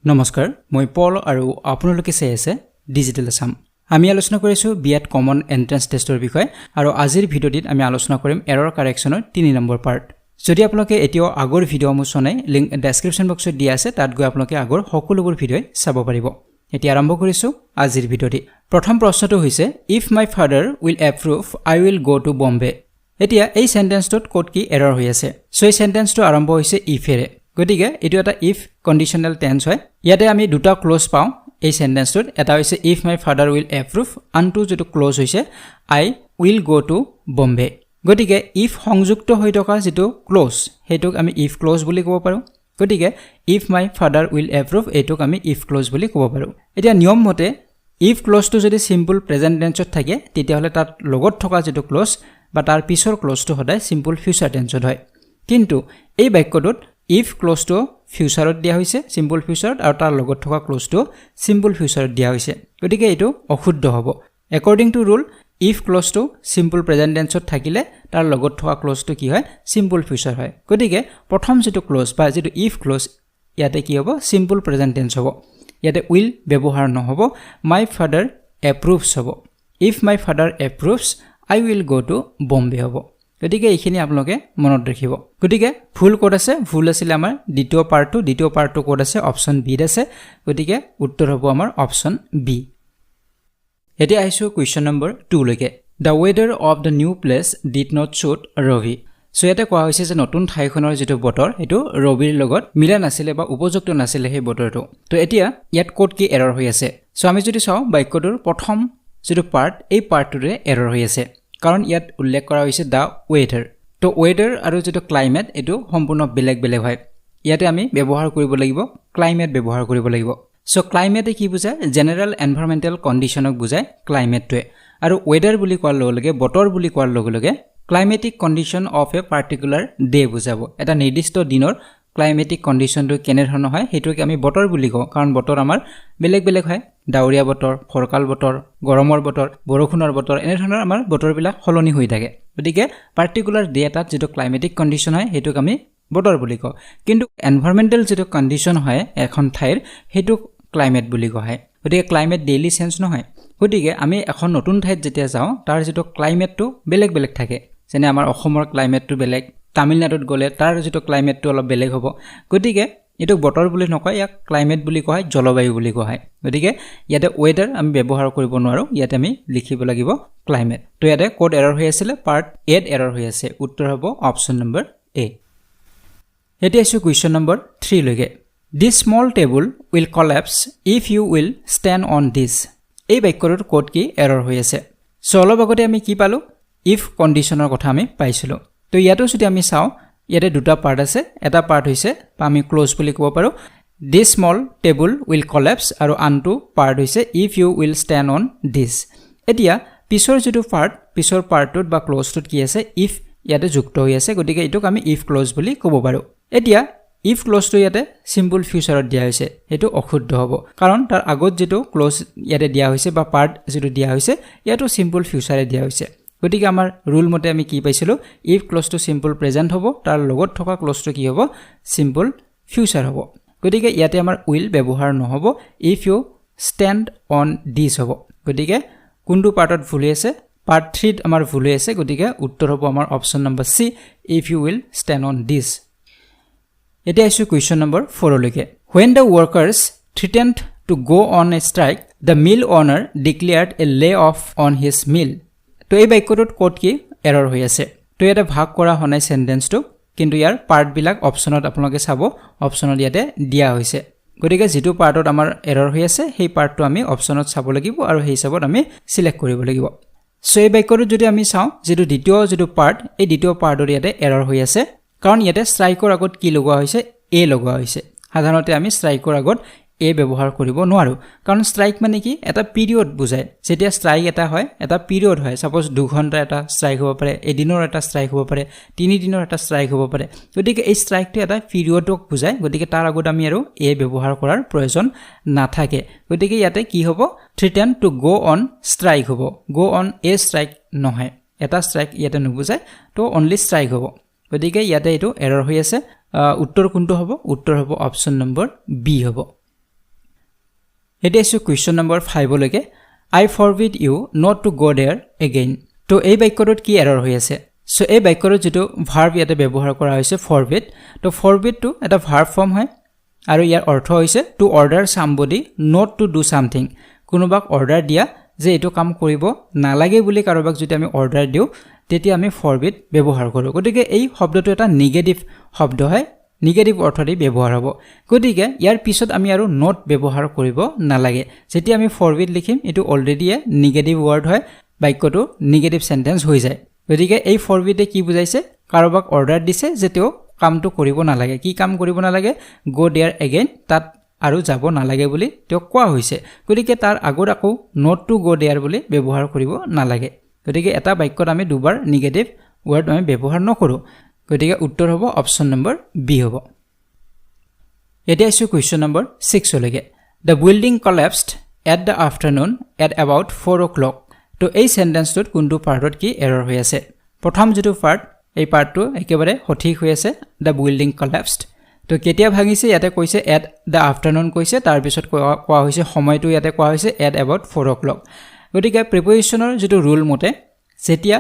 নমস্কাৰ মই পল আৰু আপোনালোকে চাই আছে ডিজিটেল আসাম আমি আলোচনা কৰিছো বিএড কমন এন্ট্ৰেন্স টেষ্টৰ বিষয় আৰু আজিৰ ভিডিঅ'টিত আমি আলোচনা কৰিম এৰৰ কাৰেকচনৰ 3 নম্বৰ পাৰ্ট যদি আপোনালোকে এতিয়াও আগৰ ভিডিঅ' মুছনে লিংক ডেসক্ৰিপচন বক্সত দিয়া আছে তাত গৈ আপোনালোকে আগৰ সকলোবোৰ ভিডিঅ' চাব পাৰিব এতিয়া আৰম্ভ কৰিছো আজিৰ ভিডিঅ'টি প্ৰথম প্ৰশ্নটো হৈছে if my father will approve I will go to Bombay এতিয়া এই সেন্টেন্সটোত কোড কি এৰৰ হৈ আছে সো এই সেন্টেন্সটো আৰম্ভ হৈছে ইফেৰে গতিকে এটো এটা ইফ কন্ডিশনাল টেন্স হয় ইয়াতে আমি দুটা ক্লোজ পাওঁ এই সেন্টেন্সটোত এটা হৈছে if my father will approve আনটো যেটো ক্লোজ হৈছে আই উইল গো টু বম্বে গতিকে ইফ সংযুক্ত হৈ থকা যেটো ক্লোজ হেতুক আমি ইফ ক্লোজ বুলি ক'ব পাৰো গতিকে if my father will approve এটোক আমি ইফ ক্লোজ বুলি ক'ব পাৰো এতিয়া নিয়ম মতে ইফ ক্লোজটো যদি সিম্পল প্ৰেজেন্ট টেন্সত থাকে তেতিয়া হলে তাত লগত থকা যেটো ক্লোজ বা তাৰ পিছৰ ক্লোজটো সদায় সিম্পল ফিউচাৰ টেন্সত হয় কিন্তু এই বাক্যটোত if ক্লোজ টু ফিউচাৰত দিয়া হৈছে সিম্পল ফিউচাৰত আৰু তাৰ লগত থকা ক্লোজ টু সিম্পল ফিউচাৰত দিয়া হৈছে গতিকে এটো অশুদ্ধ হ'ব according to rule if clause to simple present টেন্সত থাকিলে তাৰ লগত থকা ক্লোজ টু কি হয় সিম্পল ফিউচাৰ হয় গতিকে প্ৰথম যেটো ক্লোজ বা যেটো if ক্লোজ ইয়াতে কি হ'ব সিম্পল প্ৰেজেন্ট টেন্স হ'ব ইয়াতে উইল ব্যৱহাৰ নহব my father approves হ'ব if my father approves I will go to Bombay হ'ব গতিকে এইখিনি আপোনালোকে মনত ৰাখিব গতিকে ফুল কোড আছে ভুল আছিল আমাৰ দ্বিতীয় পাৰ্টটো কোড আছে অপচন বি আছে গতিকে উত্তৰ হ'ব আমাৰ অপচন বি এতিয়া আহিছো কোৱেশ্চন নম্বৰ 2 লৈকে the weather of the new place did not suit Ravi so এটা কোৱা হৈছে যে নতুন ঠাইখনৰ যেটো বতৰ এটো ৰবিৰ লগত মিলা নাছিলে বা উপযুক্ত নাছিলে সেই বতৰটো তো এতিয়া ইয়াত কোড কি এৰৰ হৈ আছে সো আমি যদি চাও বাক্যটোৰ প্ৰথম যেটো পাৰ্ট এই পাৰ্টটোৰে এৰৰ হৈ আছে কাৰণ ইয়াত উল্লেখ কৰা হৈছে দা ওয়েদাৰ তো ওয়েদাৰ আৰু যেটো ক্লাইমেট এটো সম্পূৰ্ণ বেলেগ বেলেগ হয় ইয়াতে আমি ব্যৱহাৰ কৰিব লাগিব ক্লাইমেট ব্যৱহাৰ কৰিব লাগিব সো ক্লাইমেটে কি বুজায় জেনাৰেল এনভায়ৰনমেন্টাল কন্ডিশনক বুজায় ক্লাইমেটটোৱে আৰু ওয়েদাৰ বুলি কোৱাৰ লগে বতৰ বুলি কোৱাৰ লগে climatic condition of a particular day বুজাব এটা নিৰ্দিষ্ট দিনৰ ক্লাইমেটিক কন্ডিশনটো কেনে ধৰণৰ হয় হেতুকে আমি বতৰ বুলি কওঁ কাৰণ বতৰ আমাৰ বেলেগ বেলেগ হয় ডাউৰিয়া বতৰ ফৰকাল বতৰ গৰমৰ বতৰ বৰখুণৰ বতৰ এনে ধৰণৰ আমাৰ বতৰবিলাক সলনি হৈ থাকে গতিকে পাৰ্টিকুলাৰ ডে এটাত যেটো ক্লাইমেটিক কন্ডিশন হয় হেতুক আমি বতৰ বুলি কওঁ কিন্তু এনভায়ৰনমেন্টাল যেটো কন্ডিশন হয় এখন ঠাইৰ হেতু ক্লাইমেট বুলি কোৱা হয় গতিকে ক্লাইমেট ডেইলি চেঞ্জ নহয় গতিকে আমি এখন নতুন ঠাইত যেতিয়া যাওঁ তাৰ যেটো ক্লাইমেটটো বেলেগ বেলেগ থাকে যেনে আমাৰ অসমৰ ক্লাইমেটটো বেলেগ তামিলনাডুত গলে তাৰ যেটো ক্লাইমেটটো অলপ বেলেগ হ'ব গতিকে এটো বতৰ বুলি নকয় ইয়াক ক্লাইমেট বুলি কোৱা হয় জলবায়ু বুলি কোৱা হয় গতিকে ইয়াতে ওয়েদাৰ আমি ব্যৱহাৰ কৰিব নোৱাৰো ইয়াতে আমি লিখিব লাগিব ক্লাইমেট তো ইয়াতে কোড এৰৰ হৈ আছিল পাৰ্ট এড এৰৰ হৈ আছে উত্তৰ হ'ব অপচন নম্বৰ এ এতিয়া আছে কোৱেশ্চন নম্বৰ 3 লৈকে this small table will collapse if you will stand on this এই বাক্যটোৰ কোড কি এৰৰ হৈ আছে সো অলপ আগতে আমি কি পালো if কন্ডিশনৰ কথা আমি পাইছিলো তো ইয়াতো যদি আমি চাও ইয়াতে দুটা পাৰ্ট আছে এটা পাৰ্ট হৈছে আমি ক্লোজ বুলি ক'ব পাৰো this small table will collapse আৰু আনটো পাৰ্ট হৈছে if you will stand on this এতিয়া পিছৰ যেটো পাৰ্ট পিছৰ পাৰ্টটোত বা ক্লোজটোত কি আছে if ইয়াতে যুক্ত হৈ আছে গতিকে এটোক আমি if ক্লোজ বুলি ক'ব পাৰো এতিয়া if ক্লোজটো ইয়াতে সিম্পল ফিউচাৰত দিয়া হৈছে এটো অশুদ্ধ হ'ব কাৰণ তাৰ আগত যেটো ক্লোজ ইয়াতে দিয়া হৈছে বা পাৰ্ট যেটো দিয়া হৈছে ইয়াটো সিম্পল ফিউচাৰে দিয়া হৈছে গতিকে আমাৰ ৰুল মতে আমি কি পাইছিলো if ক্লোজটো সিম্পল প্ৰেজেন্ট হ'ব তাৰ লগত থকা ক্লোজটো কি হ'ব সিম্পল ফিউচাৰ হ'ব গতিকে ইয়াতে আমাৰ উইল ব্যৱহাৰ নহব if you stand on this হ'ব গতিকে কোনটো পাৰ্টত ভুল আছে পাৰ্ট 3 ত আমাৰ ভুল আছে গতিকে উত্তৰ হ'ব আমাৰ option number C if you will stand on this এটা আছে কোৱেশ্চন নম্বৰ 4 লৈকে when the workers threatened to go on a strike the mill owner declared a layoff on his mill তো এই বাক্যটোত কোড কি এৰৰ হৈ আছে তো এটা ভাগ কৰা হনাই সেন্টেন্সটো কিন্তু ইয়াৰ পাৰ্ট বিলাক অপচনত আপোনালোকে চাব অপচনত ইয়াতে দিয়া হৈছে গতিকে যেটো পাৰ্টত আমাৰ এৰৰ হৈ আছে সেই পাৰ্টটো আমি অপচনত চাব লাগিব আৰু সেই হিচাপত আমি সিলেক্ট কৰিব লাগিব সো এই বাক্যটোত যদি আমি চাও যেটো দ্বিতীয় যেটো পাৰ্ট এই দ্বিতীয় পাৰ্টৰ ইয়াতে এৰৰ হৈ আছে কাৰণ ইয়াতে স্ট্ৰাইকৰ আগত কি লগোৱা হৈছে এ লগোৱা হৈছে সাধাৰণতে আমি স্ট্ৰাইকৰ আগত এ ব্যৱহাৰ কৰিব নোৱাৰো কাৰণ স্ট্ৰাইক মানে কি এটা পিৰিয়ড বুজায় যেতিয়া স্ট্ৰাইক এটা হয় এটা পিৰিয়ড হয় সাপোজ 2 ঘণ্টা এটা স্ট্ৰাইক হ'ব পাৰে এদিনৰ এটা স্ট্ৰাইক হ'ব পাৰে 3 দিনৰ এটা স্ট্ৰাইক হ'ব পাৰে গতিকে এই স্ট্ৰাইকটো এটা পিৰিয়ডক বুজায় গতিকে তাৰ আগত আমি আৰু এ ব্যৱহাৰ কৰাৰ প্ৰয়োজন নাথাকে গতিকে ইয়াতে কি হ'ব threaten to go on strike হ'ব go on a strike নহয় এটা স্ট্ৰাইক ইয়াতে নুবুজায় তো অনলি স্ট্ৰাইক হ'ব গতিকে ইয়াতে এটো এৰৰ হৈ আছে উত্তৰ কোনটো হ'ব উত্তৰ হ'ব অপচন নম্বৰ বি হ'ব এতিয়া আছে কুৱেশ্যন নম্বৰ 5 লৈকে I forbid you not to go there again তো এই বাক্যটোত কি এৰৰ হৈ আছে সো এই বাক্যটোত যেটো ভাৰ্ব ইয়াতে ব্যৱহাৰ কৰা হৈছে forbid তো forbid টো এটা ভাৰ্ব ফৰ্ম হয় আৰু ইয়াৰ অৰ্থ হৈছে to order somebody not to do something কোনোবাক অৰ্ডাৰ দিয়া যে এটো কাম কৰিব নালাগে বুলি কাৰোবাক যদি আমি অৰ্ডাৰ দিও তেতিয়া আমি forbid ব্যৱহাৰ কৰো গতিকে এই শব্দটো এটা নিগেটিভ শব্দ হয় নিগেটিভ অৰ্থৰে ব্যৱহাৰ হ'ব গতিকে ইয়াৰ পিছত আমি আৰু not ব্যৱহাৰ কৰিব নালাগে যেতিয়া আমি forbid লিখিম এটো অলৰেডি এ নিগেটিভ ওয়াৰ্ড হয় বাক্যটো নিগেটিভ সেন্টেন্স হৈ যায় গতিকে এই forbid কি বুজাইছে কাৰোবাক অৰ্ডাৰ দিছে যে তেও কামটো কৰিব নালাগে কি কাম কৰিব নালাগে go there again তাত আৰু যাব নালাগে বুলি তেও কোৱা হৈছে গতিকে তাৰ আগত আকৌ not to go there বুলি ব্যৱহাৰ কৰিব নালাগে গতিকে এটা বাক্যত আমি দুবাৰ নিগেটিভ ওয়াৰ্ড আমি ব্যৱহাৰ নকৰো গতিকে উত্তৰ হ'ব অপচন নম্বৰ বি হ'ব এতিয়া আছে কুৱেশ্যন নম্বৰ 6 লৈকে the building collapsed at the afternoon at about 4 o'clock তো এই সেন্টেন্সটোত কোনটো পাৰ্টত কি এৰৰ হৈ আছে প্ৰথম যেটো পাৰ্ট এই পাৰ্টটো একেবাৰে সঠিক হৈ আছে the building collapsed তো কেতিয়া ভাঙিছে ইয়াতে কৈছে at the afternoon কৈছে তাৰ পিছত কোৱা হৈছে সময়টো ইয়াতে কোৱা হৈছে at about 4 o'clock গতিকে প্ৰিপজিশনৰ যেটো ৰুল মতে যেতিয়া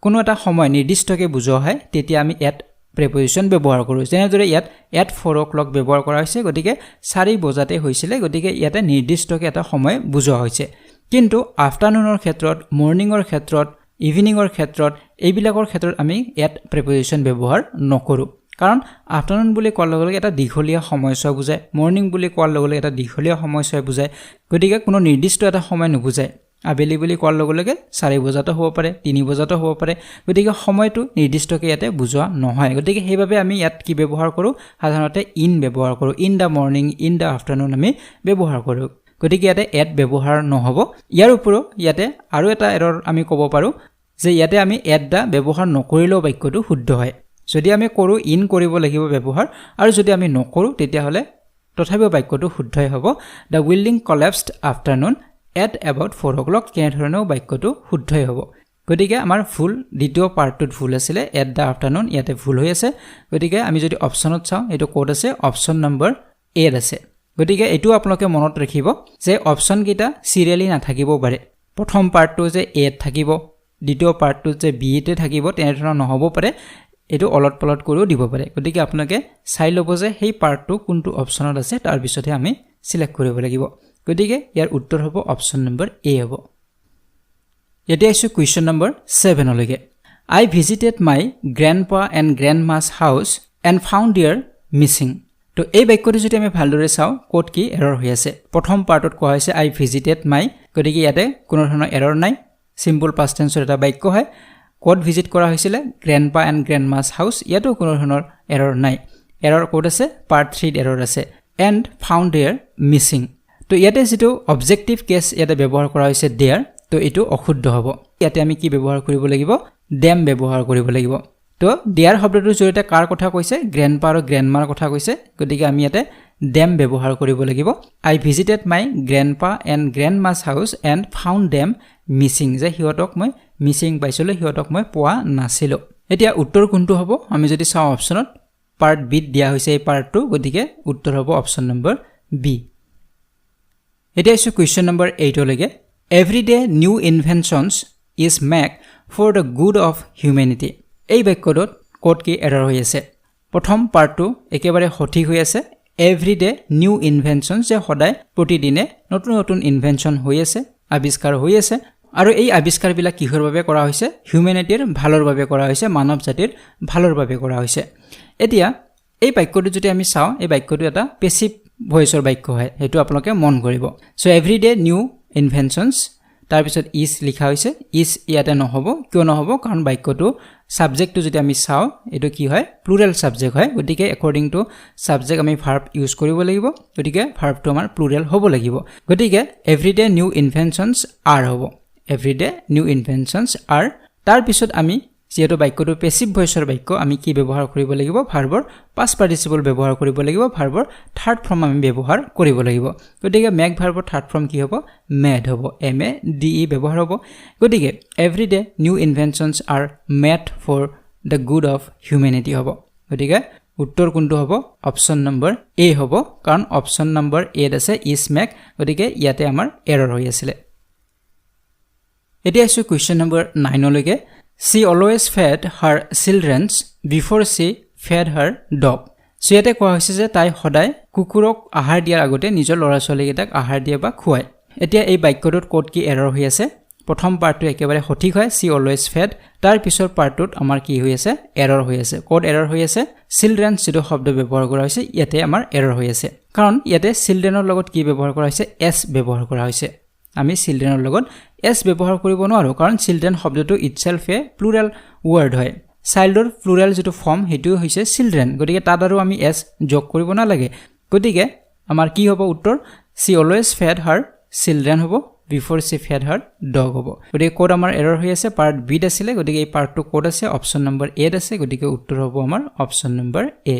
কোনো এটা সময় নিৰ্দিষ্টকে বুজোৱা হয় তেতিয়া আমি at প্ৰিপজিশন ব্যৱহাৰ কৰো যেনেদৰে ইয়াত at 4 o'clock ব্যৱহাৰ কৰা হৈছে গতিকে 4 বজাতে হৈছিল গতিকে ইয়াতে নিৰ্দিষ্টকে এটা সময় বুজোৱা হৈছে কিন্তু আফটাৰনুনৰ ক্ষেত্ৰত মৰ্নিংৰ ক্ষেত্ৰত ইভিনিংৰ ক্ষেত্ৰত এইবিলাকৰ ক্ষেত্ৰত আমি at প্ৰিপজিশন ব্যৱহাৰ নকৰো কাৰণ আফটাৰনুন বুলি কোৱাৰ লগে লগে এটা দীঘলীয়া সময়ছোৱা বুজায় মৰ্নিং বুলি কোৱাৰ লগে লগে এটা দীঘলীয়া সময়ছোৱা বুজায় গতিকে কোনো নিৰ্দিষ্ট এটা সময় নুবুজায় আবেলি বুলি কোৱাৰ লগে লগে 4 বজাতো হ'ব পাৰে 3 বজাতো হ'ব পাৰে গতিকে সময়টো নিৰ্দিষ্টকে ইয়াতে বুজোৱা নহয় গতিকে সেইভাবে আমি ইয়াত কি ব্যৱহাৰ কৰো সাধাৰণতে ইন ব্যৱহাৰ কৰো in the morning in the afternoon আমি ব্যৱহাৰ কৰো গতিকে ইয়াতে at ব্যৱহাৰ নহব ইয়াৰ ওপৰত ইয়াতে আৰু এটা এৰৰ আমি ক'ব পাৰো যে ইয়াতে আমি at দা ব্যৱহাৰ নকৰিলেও বাক্যটো শুদ্ধ হয় যদি আমি কৰো ইন কৰিব লাগিব ব্যৱহাৰ আৰু যদি আমি নকৰো তেতিয়া হলে তথাপিও বাক্যটো শুদ্ধই হ'ব the building collapsed afternoon at about 4 o'clock কেনে ধৰণৰ বাক্যটো শুদ্ধই হ'ব গতিকে আমাৰ ফুল দ্বিতীয় পাৰ্টটোত ভুল আছিল at the afternoon ইয়াতে ভুল হৈ আছে গতিকে আমি যদি অপচনত চাও এটো কোড আছে অপচন নম্বৰ এ আছে গতিকে এটো আপোনালোকে মনত ৰাখিব যে অপচন কিটা সিৰিয়ালি নাথাকিব পাৰে প্ৰথম পাৰ্টটো যে এ থাকিব দ্বিতীয় পাৰ্টটো যে বি তে থাকিব তেনে ধৰণৰ নহব পাৰে এটো অলট পলট কৰিও দিব পাৰে গতিকে আপোনালোকে চাই লব যে সেই পাৰ্টটো কোনটো অপচনত আছে তাৰ পিছতে আমি সিলেক্ট কৰিব লাগিব গতিকে ইয়াৰ উত্তৰ হ'ব অপচন নম্বৰ এ হ'ব এতিয়া আছে কুৱেশ্যন নম্বৰ 7 লৈকে I visited my grandpa and grandma's house and found their missing তো এই বাক্যটো যদি আমি ভালদৰে চাও কোড কি এৰৰ হৈ আছে প্ৰথম পাৰ্টত কোৱা হৈছে I visited my গতিকে ইয়াতে কোনো ধৰণৰ এৰৰ নাই সিম্পল পাষ্ট টেন্সৰ এটা বাক্য হয় কোড ভিজিট কৰা হৈছিল grandpa and grandma's house ইয়াতো কোনো ধৰণৰ এৰৰ নাই এৰৰ কোড আছে পাৰ্ট 3 এৰৰ আছে and found their missing তো ইয়াতে যেটো অবজেক্টিভ কেস ইয়াতে ব্যৱহাৰ কৰা হৈছে দেয়াৰ তো এটো অশুদ্ধ হ'ব ইয়াতে আমি কি ব্যৱহাৰ কৰিব লাগিব them ব্যৱহাৰ কৰিব লাগিব তো দেয়াৰ শব্দটোৰ জৰিয়তে কাৰ কথা কৈছে গ্ৰেণ্ডপা আৰু গ্ৰেণ্ডমাৰ কথা কৈছে গতিকে আমি ইয়াতে them ব্যৱহাৰ কৰিব লাগিব I visited my grandpa and grandma's house and found them missing যে হিয়তক মই মিসিং পাইছিল হিয়তক মই পোৱা নাছিল এতিয়া উত্তৰ কোনটো হ'ব আমি যদি চাও অপচনত পাৰ্ট বি দিয়া হৈছে এই পাৰ্টটো গতিকে উত্তৰ হ'ব অপচন নম্বৰ বি এতিয়া আছে কুৱেশ্যন নম্বৰ 8 লৈকে everyday new inventions is made for the good of humanity এই বাক্যটোত কোড কি এৰৰ হৈ আছে প্ৰথম পাৰ্টটো একেবাৰে সঠিক হৈ আছে everyday new inventions যে সদায় প্ৰতিদিনে নতুন নতুন ইনভেনশন হৈ আছে আৱিষ্কাৰ হৈ আছে আৰু এই আৱিষ্কাৰবিলাক কিহৰ বাবে কৰা হৈছে হিউম্যানিটিৰ ভালৰ বাবে কৰা হৈছে মানৱ জাতিৰ ভালৰ বাবে কৰা হৈছে এতিয়া এই বাক্যটো যদি আমি চাও এই বাক্যটো এটা পেসিভ ভয়েসৰ বাক্য হয় হেতু আপোনালোকে মন কৰিব সো এভৰিডে নিউ ইনভেনশনস তাৰ পিছত ইজ লিখা হৈছে ইজ ইয়াতে নহব কিয় নহব কাৰণ বাক্যটো সাবজেক্টটো যদি আমি চাও এটো কি হয় প্লুৰাল সাবজেক্ট হয় গতিকে অ্যাকৰ্ডিং টু সাবজেক্ট আমি ভাৰ্ব ইউজ কৰিব লাগিব গতিকে ভাৰ্বটো আমাৰ প্লুৰাল হ'ব লাগিব গতিকে এভৰিডে নিউ ইনভেনশনস আৰ হ'ব এভৰিডে নিউ ইনভেনশনস আৰ তাৰ পিছত আমি যেহেতু বাক্যটো পেসিভ ভয়েসৰ বাক্য আমি কি ব্যৱহাৰ কৰিব লাগিব ভাৰ্বৰ পাস্ট পাৰ্টিসিপল ব্যৱহাৰ কৰিব লাগিব ভাৰ্বৰ থাৰ্ড ফৰ্ম আমি ব্যৱহাৰ কৰিব লাগিব গতিকে মেক ভাৰ্বৰ থাৰ্ড ফৰ্ম কি হ'ব মেড হ'ব এম এ ডি ই ব্যৱহাৰ হ'ব গতিকে everyday new inventions are made for the good of humanity হ'ব গতিকে উত্তৰ কোনটো হ'ব অপচন নম্বৰ এ হ'ব কাৰণ অপচন নম্বৰ এ আছে ইজ মেক গতিকে ইয়াতে আমাৰ এৰৰ হৈ আছিল এতিয়া আছে কোৱেশ্চন নম্বৰ 9 লৈকে she always fed her children before she fed her dog so ইয়াতে কোৱা হৈছে যে তাই সদায় কুকুৰক আহাৰ দিয়াৰ আগতে নিজৰ ল'ৰা ছোৱালীকেইটাক আহাৰ দিয়ে বা খুৱায় এতিয়া এই বাক্যটোত কোড কি এৰৰ হৈ আছে প্ৰথম পাৰ্টটো একেবাৰে সঠিক হয় she always fed তাৰ পিছৰ পাৰ্টটোত আমাৰ কি হৈ আছে এৰৰ হৈ আছে কোড এৰৰ হৈ আছে চিলড্ৰেন যেটো শব্দ ব্যৱহাৰ কৰা হৈছে ইয়াতে আমাৰ এৰৰ হৈ আছে কাৰণ ইয়াতে চিলড্ৰেনৰ লগত কি ব্যৱহাৰ কৰা হৈছে s ব্যৱহাৰ কৰা হৈছে আমি চিলড্ৰেনৰ লগত s ব্যৱহাৰ কৰিব নোৱাৰো কাৰণ চিলড্ৰেন শব্দটো ইটসেলফ এ প্লুৰাল ওয়াৰ্ড হয় চাইল্ডৰ প্লুৰাল যেটো ফৰ্ম হেতু হৈছে চিলড্ৰেন গতিকে তাত আৰু আমি s যোগ কৰিব না লাগে গতিকে আমাৰ কি হ'ব উত্তৰ she always fed her children হ'ব before she fed her dog হ'ব গতিকে কোড আমাৰ এৰৰ হৈ আছে পাৰ্ট বি আছিল গতিকে এই পাৰ্টটো কোড আছে অপচন নম্বৰ এ আছে গতিকে উত্তৰ হ'ব আমাৰ অপচন নম্বৰ এ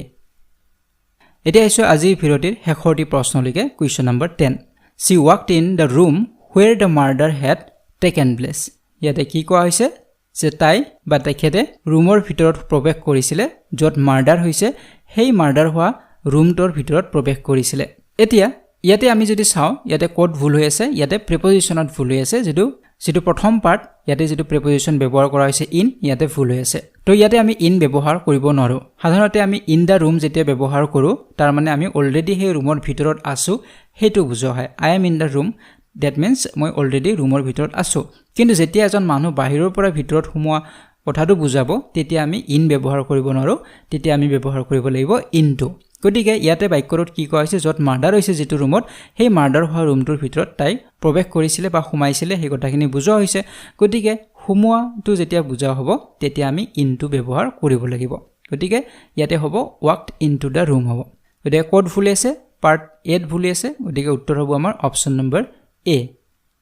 এতিয়া আছে আজিৰ ভিডিঅ'টিৰ শেষৰটি প্ৰশ্নলৈকে question number 10 she walked in the room where the murder had taken place ইয়াতে কি কোৱা হৈছে যে তাই বা তেখেতে ৰুমৰ ভিতৰত প্ৰৱেশ কৰিছিল য'ত মাৰ্ডাৰ হৈছে সেই মাৰ্ডাৰ হোৱা ৰুমটোৰ ভিতৰত প্ৰৱেশ কৰিছিল এতিয়া ইয়াতে আমি যদি চাও ইয়াতে কোড ভুল হৈ আছে ইয়াতে প্ৰিপজিশনত ভুল হৈ আছে যেটো প্ৰথম পাৰ্ট ইয়াতে যেটো প্ৰিপজিশন ব্যৱহাৰ কৰা হৈছে ইন ইয়াতে ভুল হৈ আছে তো ইয়াতে আমি ইন ব্যৱহাৰ কৰিব নোৱাৰো সাধাৰণতে আমি ইন দা ৰুম যেতিয়া ব্যৱহাৰ কৰো তাৰ মানে আমি অলৰেডি সেই ৰুমৰ ভিতৰত আছো হেতু বুজোৱা হয় I am in the room that means মই অলৰেডি ৰুমৰ ভিতৰত আছো কিন্তু যেতিয়া এজন মানুহ বাহিৰৰ পৰা ভিতৰত সোমোৱা কথাটো বুজাব তেতিয়া আমি ইন ব্যৱহাৰ কৰিব নোৱাৰো তেতিয়া আমি ব্যৱহাৰ কৰিব লাগিব ইনটো গতিকে ইয়াতে বাক্যটোত কি কোৱা হৈছে য'ত মাৰ্ডাৰ হৈছে যেটো ৰুমত সেই মাৰ্ডাৰ হোৱা ৰুমটোৰ ভিতৰত তাই প্ৰৱেশ কৰিছিল বা সোমাইছিল সেই কথাখিনি বুজোৱা হৈছে গতিকে সোমোৱাটো যেতিয়া বুজা হ'ব তেতিয়া আমি ইনটো ব্যৱহাৰ কৰিব লাগিব গতিকে ইয়াতে হ'ব walked into the room হ'ব গতিকে কোড ভুল আছে পাৰ্ট 8 ভুল আছে গতিকে উত্তৰ হ'ব আমাৰ অপচন নম্বৰ এ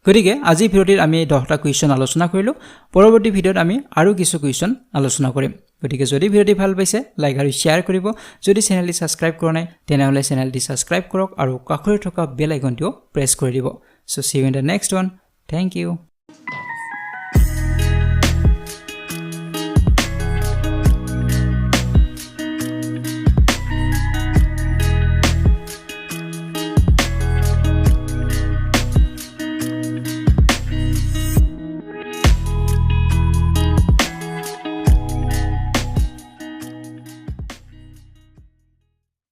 গতিকে আজি ভিডিঅ'টিত আমি 10টা কোৱেশ্চন আলোচনা কৰিলো পৰৱৰ্তী ভিডিঅ'ত আমি আৰু কিছু কোৱেশ্চন আলোচনা কৰিম গতিকে যদি ভিডিঅ'টি ভাল পাইছে লাইক আৰু শেয়াৰ কৰিব যদি চেনেলটি সাবস্ক্ৰাইব কৰা নাই তেনেহলে চেনেলটি সাবস্ক্ৰাইব কৰক আৰু কাষৰে থকা বেল আইকনটো প্ৰেছ কৰি দিব so see you in the next one thank U